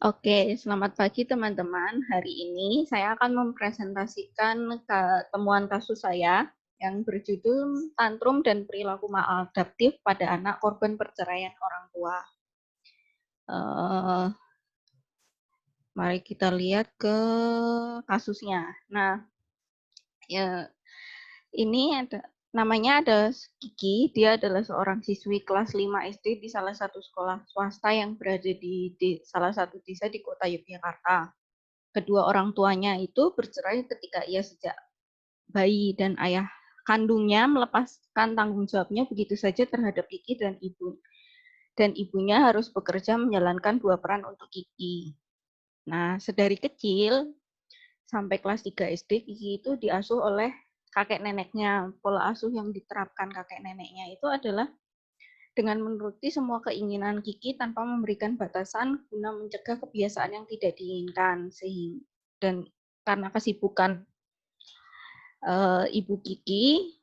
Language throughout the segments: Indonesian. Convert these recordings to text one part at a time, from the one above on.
Oke, selamat pagi teman-teman. Hari ini saya akan mempresentasikan temuan kasus saya yang berjudul Tantrum dan Perilaku Maladaptif pada Anak Korban Perceraian Orang Tua. Mari kita lihat ke kasusnya. Nah, ya, ini namanya ada Kiki. Dia adalah seorang siswi kelas 5 SD di salah satu sekolah swasta yang berada di salah satu desa di kota Yogyakarta. Kedua orang tuanya itu bercerai ketika ia sejak bayi dan ayah kandungnya melepaskan tanggung jawabnya begitu saja terhadap Kiki dan ibu. Dan ibunya harus bekerja menjalankan dua peran untuk Kiki. Nah, sedari kecil sampai kelas 3 SD, Kiki itu diasuh oleh kakek neneknya. Pola asuh yang diterapkan kakek neneknya itu adalah dengan menuruti semua keinginan Kiki tanpa memberikan batasan guna mencegah kebiasaan yang tidak diinginkan. Dan karena kesibukan ibu Kiki,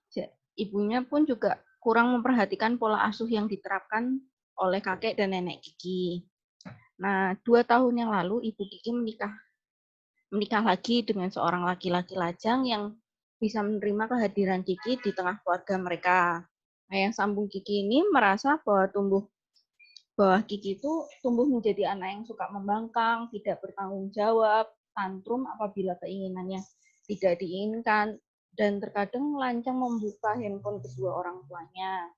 ibunya pun juga kurang memperhatikan pola asuh yang diterapkan oleh kakek dan nenek Kiki. Nah, 2 tahun yang lalu ibu Kiki menikah lagi dengan seorang laki-laki lajang yang bisa menerima kehadiran Kiki di tengah keluarga mereka. Ayah sambung Kiki ini merasa bahwa Kiki itu tumbuh menjadi anak yang suka membangkang, tidak bertanggung jawab, tantrum apabila keinginannya tidak diinginkan, dan terkadang lancang membuka handphone kedua orang tuanya.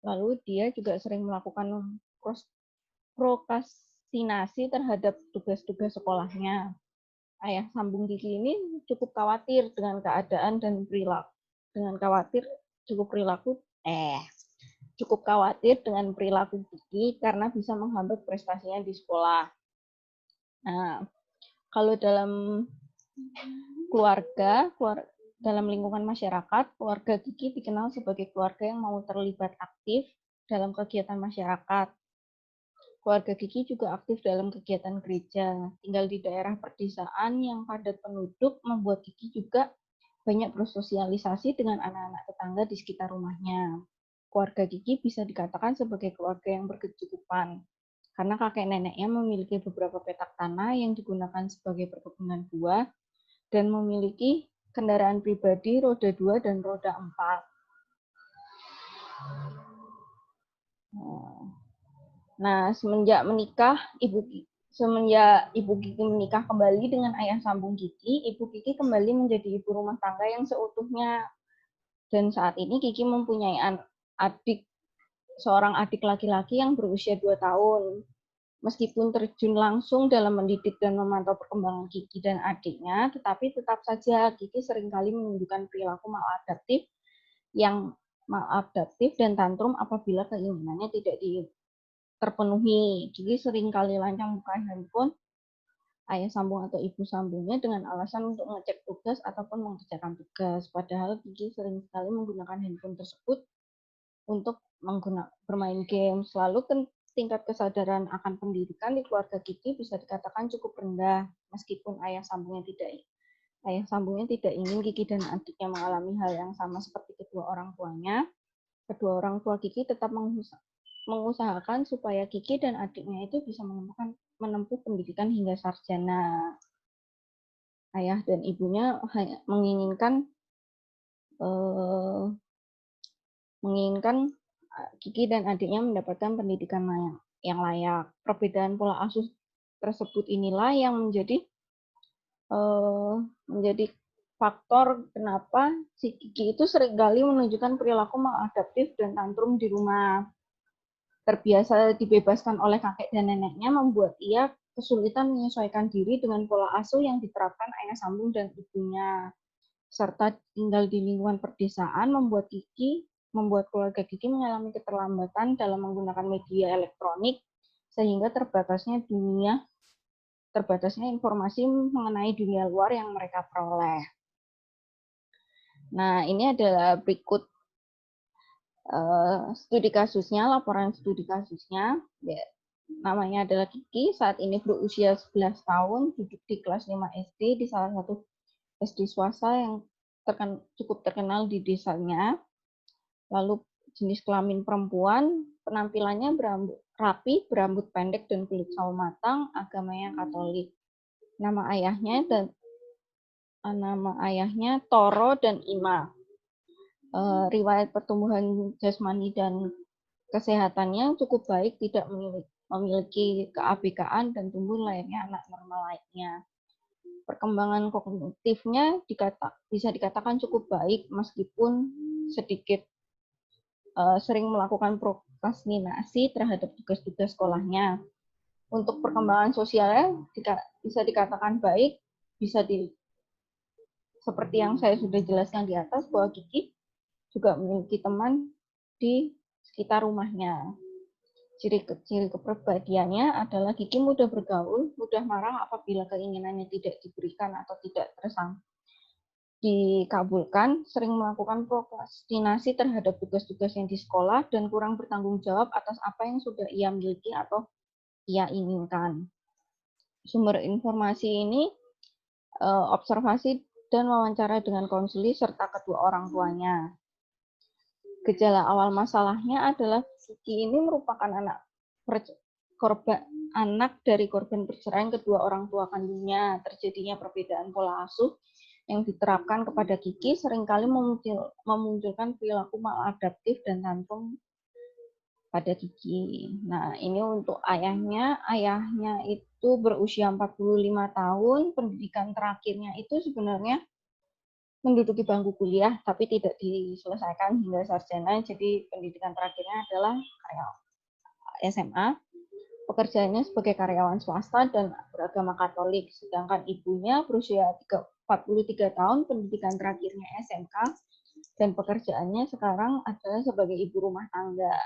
Lalu dia juga sering melakukan prokrastinasi terhadap tugas-tugas sekolahnya. Ayah sambung Kiki ini cukup khawatir dengan keadaan dan perilaku. Cukup khawatir dengan perilaku Kiki karena bisa menghambat prestasinya di sekolah. Nah, kalau dalam dalam lingkungan masyarakat, keluarga Kiki dikenal sebagai keluarga yang mau terlibat aktif dalam kegiatan masyarakat. Keluarga Kiki juga aktif dalam kegiatan gereja. Tinggal di daerah perdesaan yang padat penduduk membuat Kiki juga banyak bersosialisasi dengan anak-anak tetangga di sekitar rumahnya. Keluarga Kiki bisa dikatakan sebagai keluarga yang berkecukupan, karena kakek neneknya memiliki beberapa petak tanah yang digunakan sebagai perkebunan buah dan memiliki kendaraan pribadi roda 2 dan roda 4. Nah, semenjak Ibu Kiki menikah kembali dengan ayah sambung Kiki, Ibu Kiki kembali menjadi ibu rumah tangga yang seutuhnya. Dan saat ini Kiki mempunyai seorang adik laki-laki yang berusia 2 tahun. Meskipun terjun langsung dalam mendidik dan memantau perkembangan Kiki dan adiknya, tetapi tetap saja Kiki seringkali menunjukkan perilaku maladaptif dan tantrum apabila keinginannya tidak terpenuhi. Kiki seringkali lancang buka handphone ayah sambung atau ibu sambungnya dengan alasan untuk mengecek tugas ataupun mengerjakan tugas. Padahal Kiki sering sekali menggunakan handphone tersebut untuk bermain game. Lalu tingkat kesadaran akan pendidikan di keluarga Kiki bisa dikatakan cukup rendah, meskipun ayah sambungnya tidak ingin Kiki dan adiknya mengalami hal yang sama seperti kedua orang tuanya. Kedua orang tua Kiki tetap mengusahakan supaya Kiki dan adiknya itu bisa menempuh pendidikan hingga sarjana. Ayah dan ibunya menginginkan Kiki dan adiknya mendapatkan pendidikan yang layak. Perbedaan pola asuh tersebut inilah yang menjadi faktor kenapa si Kiki itu seringkali menunjukkan perilaku maladaptif dan tantrum di rumah. Terbiasa dibebaskan oleh kakek dan neneknya membuat ia kesulitan menyesuaikan diri dengan pola asuh yang diterapkan ayah sambung dan ibunya. Serta tinggal di lingkungan perdesaan membuat keluarga Kiki mengalami keterlambatan dalam menggunakan media elektronik sehingga terbatasnya informasi mengenai dunia luar yang mereka peroleh. Nah, ini adalah berikut laporan studi kasusnya. Namanya adalah Kiki, saat ini berusia 11 tahun, duduk di kelas 5 SD di salah satu SD swasta yang cukup terkenal di desanya. Lalu jenis kelamin perempuan, penampilannya rapi, berambut pendek dan kulit sawo matang, agamanya Katolik. Nama ayahnya Toro dan Ima. Riwayat pertumbuhan jasmani dan kesehatannya cukup baik, tidak memiliki keabekaan dan tumbuh layaknya anak normal lainnya. Perkembangan kognitifnya bisa dikatakan cukup baik meskipun sedikit sering melakukan prokrastinasi terhadap tugas-tugas sekolahnya. Untuk perkembangan sosialnya bisa dikatakan baik, seperti yang saya sudah jelaskan di atas bahwa Kiki juga memiliki teman di sekitar rumahnya. Ciri kepribadiannya adalah Kiki mudah bergaul, mudah marah apabila keinginannya tidak diberikan atau tidak dikabulkan, sering melakukan prokrastinasi terhadap tugas-tugas yang di sekolah, dan kurang bertanggung jawab atas apa yang sudah ia miliki atau ia inginkan. Sumber informasi ini observasi dan wawancara dengan konseli serta kedua orang tuanya. Gejala awal masalahnya adalah Kiki ini merupakan anak dari korban perceraian kedua orang tua kandungnya. Terjadinya perbedaan pola asuh yang diterapkan kepada Kiki seringkali memunculkan perilaku maladaptif dan tantrum pada Kiki. Nah, ini untuk ayahnya. Ayahnya itu berusia 45 tahun, pendidikan terakhirnya itu sebenarnya menduduki bangku kuliah, tapi tidak diselesaikan hingga sarjana. Jadi pendidikan terakhirnya adalah SMA. Pekerjaannya sebagai karyawan swasta dan beragama Katolik. Sedangkan ibunya berusia 43 tahun, pendidikan terakhirnya SMK, dan pekerjaannya sekarang adalah sebagai ibu rumah tangga.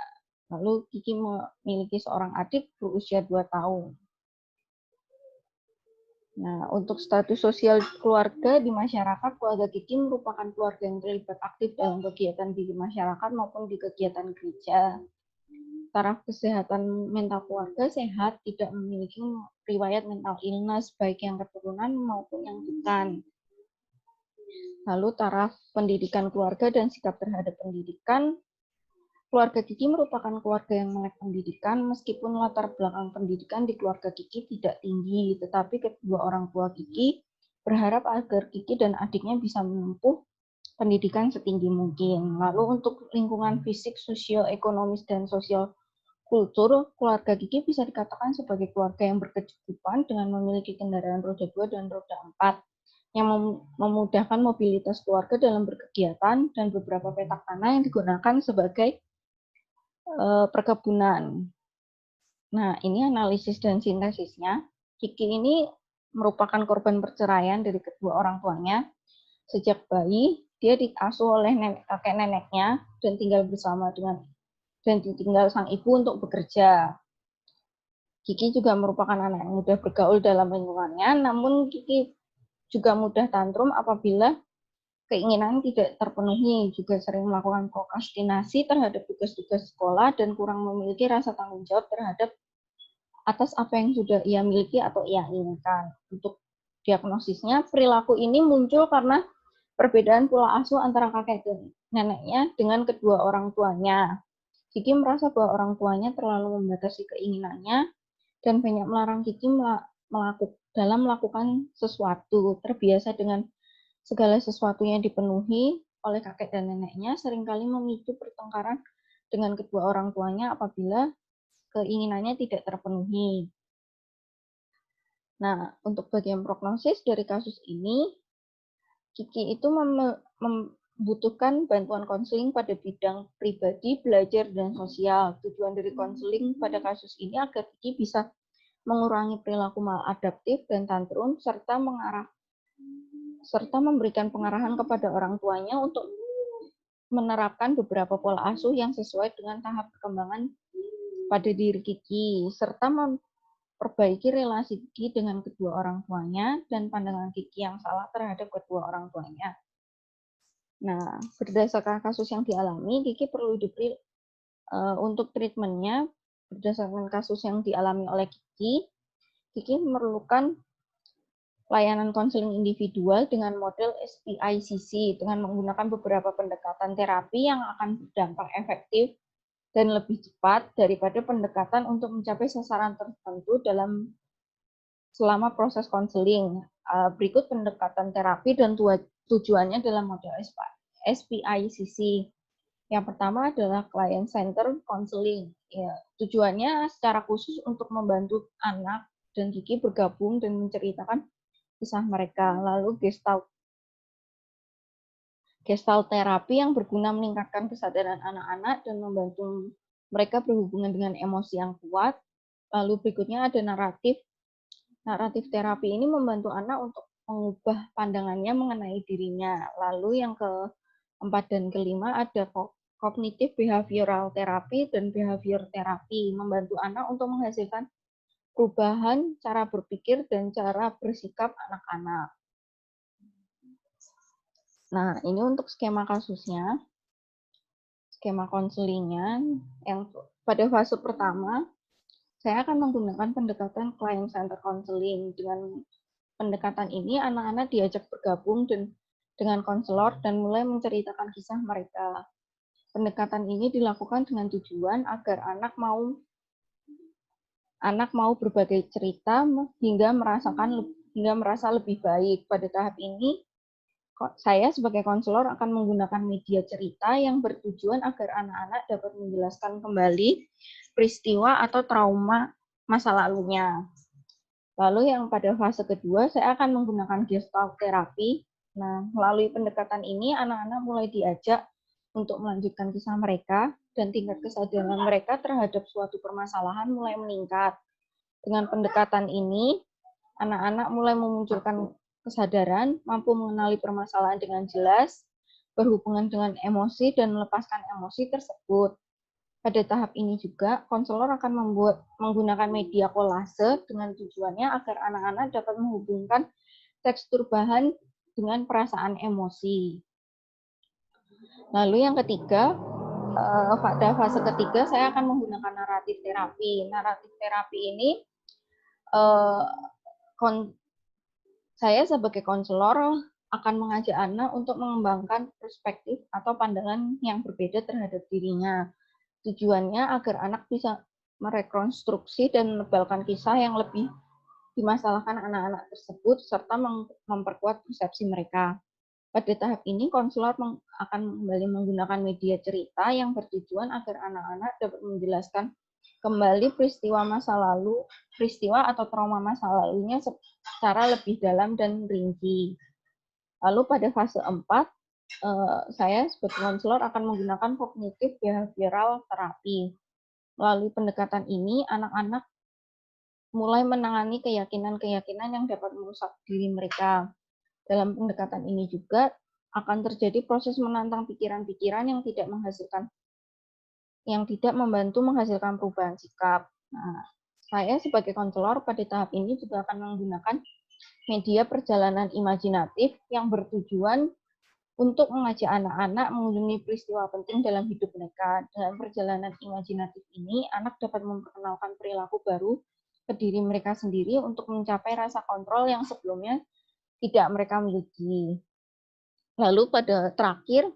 Lalu Kiki memiliki seorang adik berusia 2 tahun. Nah, untuk status sosial keluarga di masyarakat, keluarga Kiki merupakan keluarga yang terlibat aktif dalam kegiatan di masyarakat maupun di kegiatan gereja. Taraf kesehatan mental keluarga sehat, tidak memiliki riwayat mental illness, baik yang keturunan maupun yang bukan. Lalu taraf pendidikan keluarga dan sikap terhadap pendidikan. Keluarga Kiki merupakan keluarga yang melek pendidikan, meskipun latar belakang pendidikan di keluarga Kiki tidak tinggi, tetapi kedua orang tua Kiki berharap agar Kiki dan adiknya bisa menempuh pendidikan setinggi mungkin. Lalu untuk lingkungan fisik, sosio-ekonomis, dan sosial kultur, keluarga Kiki bisa dikatakan sebagai keluarga yang berkecukupan dengan memiliki kendaraan roda 2 dan roda 4, yang memudahkan mobilitas keluarga dalam berkegiatan, dan beberapa petak tanah yang digunakan sebagai perkebunan. Nah, ini analisis dan sintesisnya. Kiki ini merupakan korban perceraian dari kedua orang tuanya. Sejak bayi, dia diasuh oleh kakek neneknya dan ditinggal sang ibu untuk bekerja. Kiki juga merupakan anak yang mudah bergaul dalam lingkungannya, namun Kiki juga mudah tantrum apabila keinginan tidak terpenuhi, juga sering melakukan prokrastinasi terhadap tugas-tugas sekolah, dan kurang memiliki rasa tanggung jawab terhadap atas apa yang sudah ia miliki atau ia inginkan. Untuk diagnosisnya, perilaku ini muncul karena perbedaan pola asuh antara kakek dan neneknya dengan kedua orang tuanya. Kiki merasa bahwa orang tuanya terlalu membatasi keinginannya dan banyak melarang Kiki dalam melakukan sesuatu. Terbiasa dengan segala sesuatunya dipenuhi oleh kakek dan neneknya, seringkali memicu pertengkaran dengan kedua orang tuanya apabila keinginannya tidak terpenuhi. Nah, untuk bagian prognosis dari kasus ini, Kiki itu membutuhkan bantuan konseling pada bidang pribadi, belajar, dan sosial. Tujuan dari konseling pada kasus ini agar Kiki bisa mengurangi perilaku maladaptif dan tantrum, serta memberikan pengarahan kepada orang tuanya untuk menerapkan beberapa pola asuh yang sesuai dengan tahap perkembangan pada diri Kiki, serta memperbaiki relasi Kiki dengan kedua orang tuanya dan pandangan Kiki yang salah terhadap kedua orang tuanya. Nah, berdasarkan kasus yang dialami, Kiki perlu diberi untuk treatmentnya, berdasarkan kasus yang dialami oleh Kiki memerlukan layanan konseling individual dengan model SPICC dengan menggunakan beberapa pendekatan terapi yang akan berdampak efektif dan lebih cepat daripada pendekatan untuk mencapai sasaran tertentu selama proses konseling. Berikut pendekatan terapi dan tujuannya dalam model SPICC. Yang pertama adalah client center counseling. Ya, tujuannya secara khusus untuk membantu anak dan Kiki bergabung dan menceritakan kisah mereka. Lalu gestalt terapi yang berguna meningkatkan kesadaran anak-anak dan membantu mereka berhubungan dengan emosi yang kuat. Lalu berikutnya ada naratif. Naratif terapi ini membantu anak untuk mengubah pandangannya mengenai dirinya. Lalu yang keempat dan kelima ada kognitif behavioral terapi dan behavior terapi, membantu anak untuk menghasilkan perubahan cara berpikir dan cara bersikap anak-anak. Nah, ini untuk skema kasusnya, skema konselingnya. Yang pada fase pertama, saya akan menggunakan pendekatan client center counseling. Dengan pendekatan ini, anak-anak diajak bergabung dengan konselor dan mulai menceritakan kisah mereka. Pendekatan ini dilakukan dengan tujuan agar anak mau berbagai cerita hingga merasa lebih baik. Pada tahap ini, saya sebagai konselor akan menggunakan media cerita yang bertujuan agar anak-anak dapat menjelaskan kembali peristiwa atau trauma masa lalunya. Lalu yang pada fase kedua, saya akan menggunakan gestalt terapi. Nah, melalui pendekatan ini, anak-anak mulai diajak untuk melanjutkan kisah mereka, dan tingkat kesadaran mereka terhadap suatu permasalahan mulai meningkat. Dengan pendekatan ini, anak-anak mulai memunculkan kesadaran, mampu mengenali permasalahan dengan jelas, berhubungan dengan emosi, dan melepaskan emosi tersebut. Pada tahap ini juga, konselor akan menggunakan media kolase dengan tujuannya agar anak-anak dapat menghubungkan tekstur bahan dengan perasaan emosi. Lalu yang ketiga, pada fase ketiga saya akan menggunakan naratif terapi. Naratif terapi ini saya sebagai konselor akan mengajak anak untuk mengembangkan perspektif atau pandangan yang berbeda terhadap dirinya. Tujuannya agar anak bisa merekonstruksi dan menebalkan kisah yang lebih dimasalahkan anak-anak tersebut serta memperkuat persepsi mereka. Pada tahap ini, konselor akan kembali menggunakan media cerita yang bertujuan agar anak-anak dapat menjelaskan kembali peristiwa atau trauma masa lalunya secara lebih dalam dan rinci. Lalu pada fase 4, saya sebagai konselor akan menggunakan kognitif behavioral terapi. Melalui pendekatan ini, anak-anak mulai menangani keyakinan-keyakinan yang dapat merusak diri mereka. Dalam pendekatan ini juga akan terjadi proses menantang pikiran-pikiran yang tidak membantu menghasilkan perubahan sikap. Nah, saya sebagai konselor pada tahap ini juga akan menggunakan media perjalanan imajinatif yang bertujuan untuk mengajak anak-anak mengunjungi peristiwa penting dalam hidup mereka. Dengan perjalanan imajinatif ini, anak dapat memperkenalkan perilaku baru ke diri mereka sendiri untuk mencapai rasa kontrol yang sebelumnya tidak mereka miliki. Lalu pada terakhir,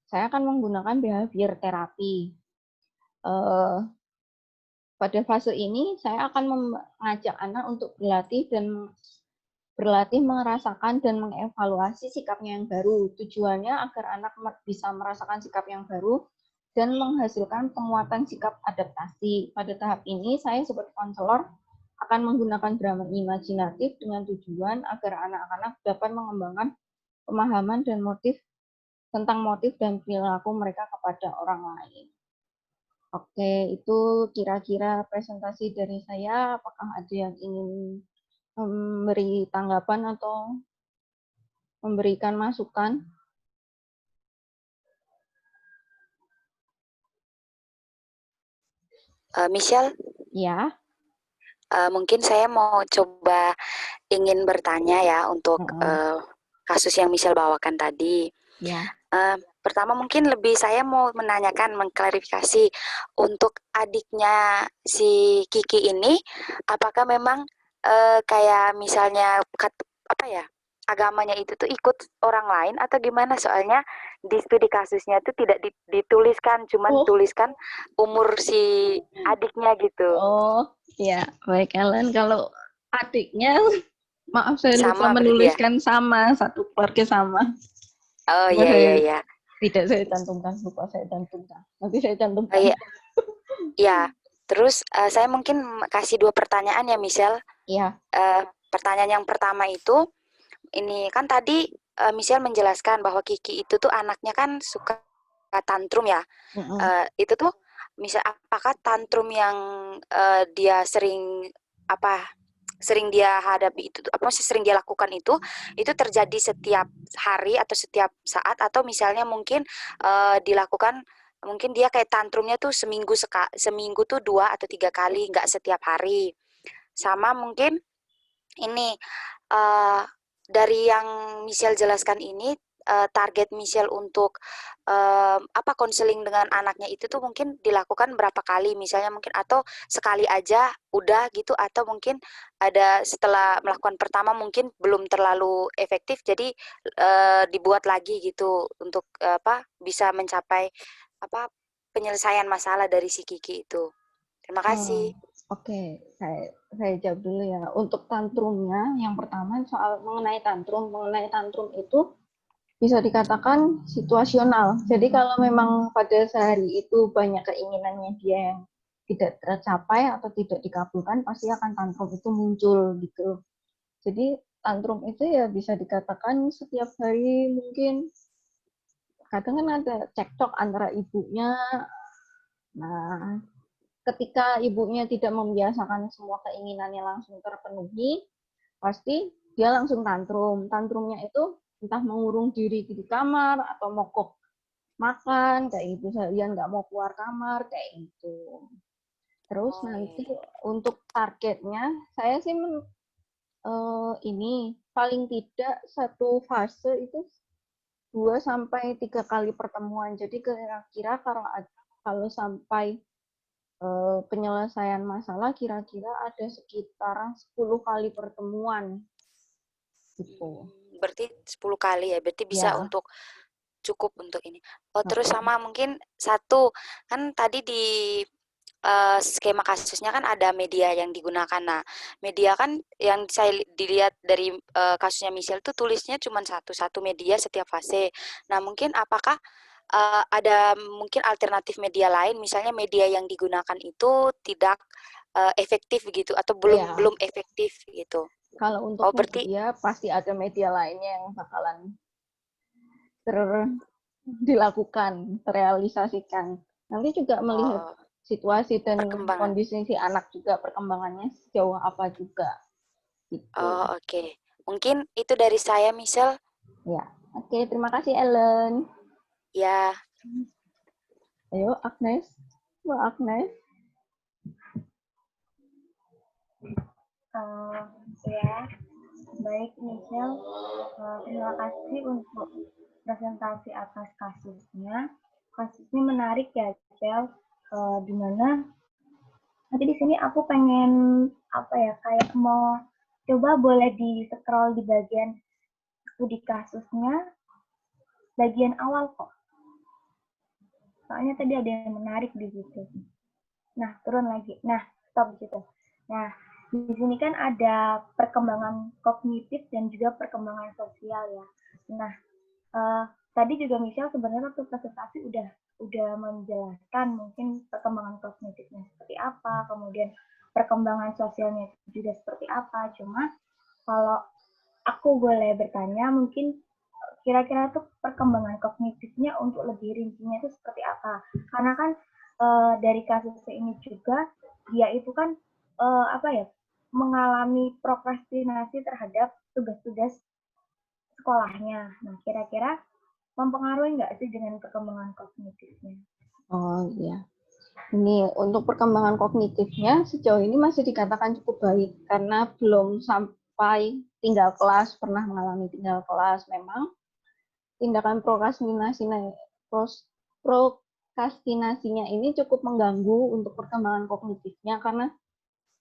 saya akan menggunakan behavior terapi. Pada fase ini, saya akan mengajak anak untuk berlatih merasakan dan mengevaluasi sikapnya yang baru. Tujuannya agar anak bisa merasakan sikap yang baru dan menghasilkan penguatan sikap adaptasi. Pada tahap ini, saya sebagai konselor akan menggunakan drama imajinatif dengan tujuan agar anak-anak dapat mengembangkan pemahaman dan tentang motif dan perilaku mereka kepada orang lain. Oke, itu kira-kira presentasi dari saya. Apakah ada yang ingin memberi tanggapan atau memberikan masukan? Michelle? Ya. Mungkin saya mau coba ingin bertanya ya untuk kasus yang Michelle bawakan tadi. Ya. Pertama mungkin saya mau menanyakan, mengklarifikasi untuk adiknya si Kiki ini, apakah memang kayak misalnya agamanya itu tuh ikut orang lain atau gimana? Soalnya di studi kasusnya tuh tidak dituliskan, cuman Oh, tuliskan umur si adiknya gitu. oh, ya, baik Ellen. Kalau adiknya, maaf saya lupa Sama berarti ya? menuliskan sama, satu keluarga sama. Oh Lupa iya iya saya, iya. tidak saya cantumkan, lupa saya cantumkan. Nanti saya Oh cantumkan. iya, ya. Terus saya mungkin kasih dua pertanyaan ya, Michelle. Iya. Pertanyaan yang pertama itu, ini kan tadi Michelle menjelaskan bahwa Kiki itu tuh anaknya kan suka tantrum ya. Mm-mm. Itu tuh misal apakah tantrum yang dia sering apa sering dia hadapi itu apa sih sering dia lakukan itu terjadi setiap hari atau setiap saat atau misalnya mungkin dilakukan mungkin dia kayak tantrumnya tuh seminggu tuh 2 atau 3 kali nggak setiap hari sama mungkin ini uh, dari yang Michelle jelaskan ini target Michelle untuk apa konseling dengan anaknya itu tuh mungkin dilakukan berapa kali misalnya mungkin atau sekali aja udah gitu atau mungkin ada setelah melakukan pertama mungkin belum terlalu efektif jadi dibuat lagi gitu untuk apa bisa mencapai apa penyelesaian masalah dari si Kiki itu. Terima Oh, kasih. oke, saya jawab dulu ya. Untuk tantrumnya, yang pertama soal mengenai tantrum itu bisa dikatakan situasional. Jadi kalau memang pada sehari itu banyak keinginannya dia yang tidak tercapai atau tidak dikabulkan, pasti akan tantrum itu muncul gitu. Jadi tantrum itu ya bisa dikatakan setiap hari mungkin kadang kan ada cekcok antara ibunya. Nah, ketika ibunya tidak membiasakan semua keinginannya langsung terpenuhi, pasti dia langsung tantrum. Tantrumnya itu entah mengurung diri di kamar atau mogok makan kayak gitu, dia nggak mau keluar kamar kayak gitu. Terus Oh iya, nanti iya. untuk targetnya, saya sih ini paling tidak satu fase itu 2 sampai 3 kali pertemuan. Jadi kira-kira kalau sampai penyelesaian masalah kira-kira ada sekitar 10 kali pertemuan gitu. Berarti 10 kali ya, berarti bisa Ya, untuk cukup untuk ini. Oh, terus uh-uh. sama mungkin satu, kan tadi di skema kasusnya kan ada media yang digunakan. Nah, media kan yang saya dilihat dari kasusnya Michelle tuh tulisnya cuma satu media setiap fase. Nah, mungkin apakah ada mungkin alternatif media lain, misalnya media yang digunakan itu tidak efektif gitu atau belum Ya, belum efektif gitu. kalau untuk Oh, berarti media pasti ada media lainnya yang bakalan dilakukan, terrealisasikan. Nanti juga melihat oh, situasi dan perkembangan. kondisi si anak juga perkembangannya sejauh apa juga Oh, gitu. oke. Mungkin itu dari saya, Michelle. Ya, oke, terima kasih Ellen. Ya, Ayo Agnes, Mbak Agnes. Ya, baik Michelle. Terima kasih untuk presentasi atas kasusnya. Kasusnya menarik ya, Michelle. Di mana nanti di sini aku pengen apa ya kayak mau coba boleh di scroll di bagian studi kasusnya bagian awal kok. Soalnya tadi ada yang menarik di situ. Nah, turun lagi. Nah, stop di situ. Nah, di sini kan ada perkembangan kognitif dan juga perkembangan sosial ya. Nah, tadi juga Michelle sebenarnya waktu presentasi udah menjelaskan mungkin perkembangan kognitifnya seperti apa, kemudian perkembangan sosialnya juga seperti apa. Cuma kalau aku boleh bertanya, mungkin kira-kira tuh perkembangan kognitifnya untuk lebih rincinya itu seperti apa? Karena kan dari kasus ini juga dia itu kan apa ya mengalami prokrastinasi terhadap tugas-tugas sekolahnya. Nah, kira-kira mempengaruhi nggak sih dengan perkembangan kognitifnya? Oh iya. Ini untuk perkembangan kognitifnya sejauh ini masih dikatakan cukup baik karena belum sampai tinggal kelas, pernah mengalami tinggal kelas. Memang tindakan prokrastinasinya ini cukup mengganggu untuk perkembangan kognitifnya karena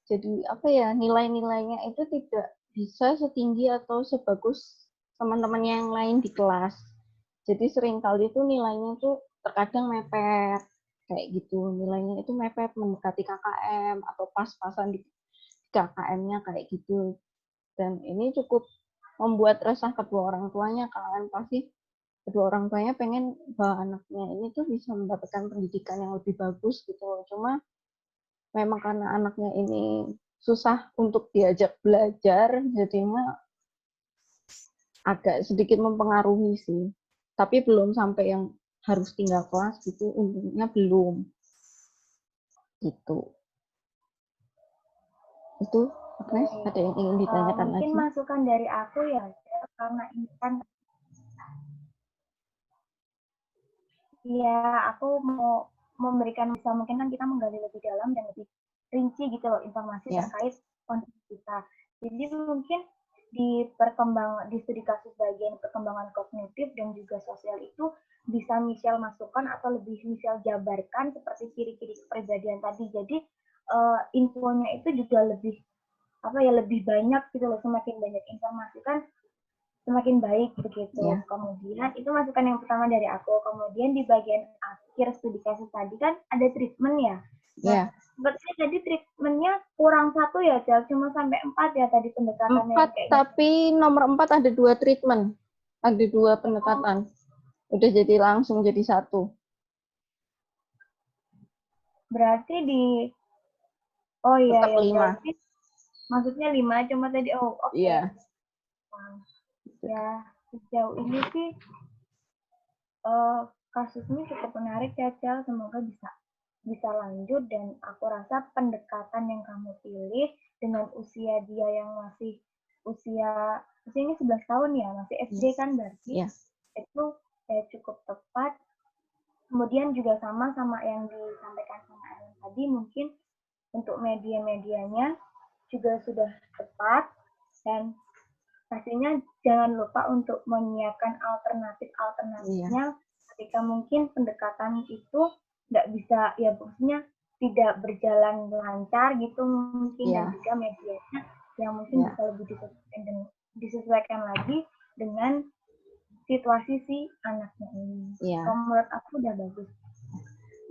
jadi apa ya nilai-nilainya itu tidak bisa setinggi atau sebagus teman-temannya yang lain di kelas. Jadi seringkali itu nilainya tuh terkadang mepet kayak gitu. Nilainya itu mepet mendekati KKM atau pas-pasan di KKM-nya kayak gitu. Dan ini cukup membuat resah kedua orang tuanya, kan pasti kedua orang tuanya pengen bahwa anaknya ini tuh bisa mendapatkan pendidikan yang lebih bagus gitu. Cuma memang karena anaknya ini susah untuk diajak belajar, jadinya agak sedikit mempengaruhi sih. Tapi belum sampai yang harus tinggal kelas gitu, untungnya belum. Gitu. Itu, Agnes, ada yang ingin ditanyakan Mungkin lagi? masukan dari aku ya, karena ini kan ya aku mau memberikan bisa mungkin kan kita menggali lebih dalam dan lebih rinci gitu loh informasi Ya. terkait kondisi kita. Jadi mungkin di studi kasus bagian perkembangan kognitif dan juga sosial itu bisa Michelle masukkan atau lebih Michelle jabarkan seperti ciri-ciri kepribadian tadi. Jadi infonya itu juga lebih lebih banyak gitu loh, semakin banyak informasi kan semakin baik begitu. Ya. Kemudian itu masukan yang pertama dari aku. Kemudian di bagian akhir studi kasus tadi kan ada treatment ya. Nah, sepertinya tadi treatmentnya kurang satu ya, Cel. Cuma sampai 4 ya tadi pendekatannya. 4, tapi nomor 4 ada 2 treatment. Ada 2 pendekatan. Udah jadi langsung jadi 1. Berarti oh iya ya, 5. berarti maksudnya 5 cuma tadi oke. Iya. Ya, sejauh ini sih kasusnya cukup menarik ya, Cel. Semoga bisa lanjut dan aku rasa pendekatan yang kamu pilih dengan usia dia yang masih usia ini 11 tahun ya, masih SD kan berarti. Itu cukup tepat. Kemudian juga sama yang disampaikan sama Ellen tadi, mungkin untuk media-medianya juga sudah tepat dan pastinya jangan lupa untuk menyiapkan alternatifnya ketika mungkin pendekatan itu nggak bisa ya maksudnya tidak berjalan lancar gitu mungkin dan juga medianya yang mungkin bisa lebih disesuaikan lagi dengan situasi si anaknya ini. Kalau menurut aku udah bagus.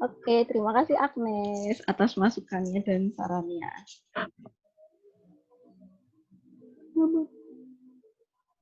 Oke, terima kasih Agnes atas masukannya dan sarannya.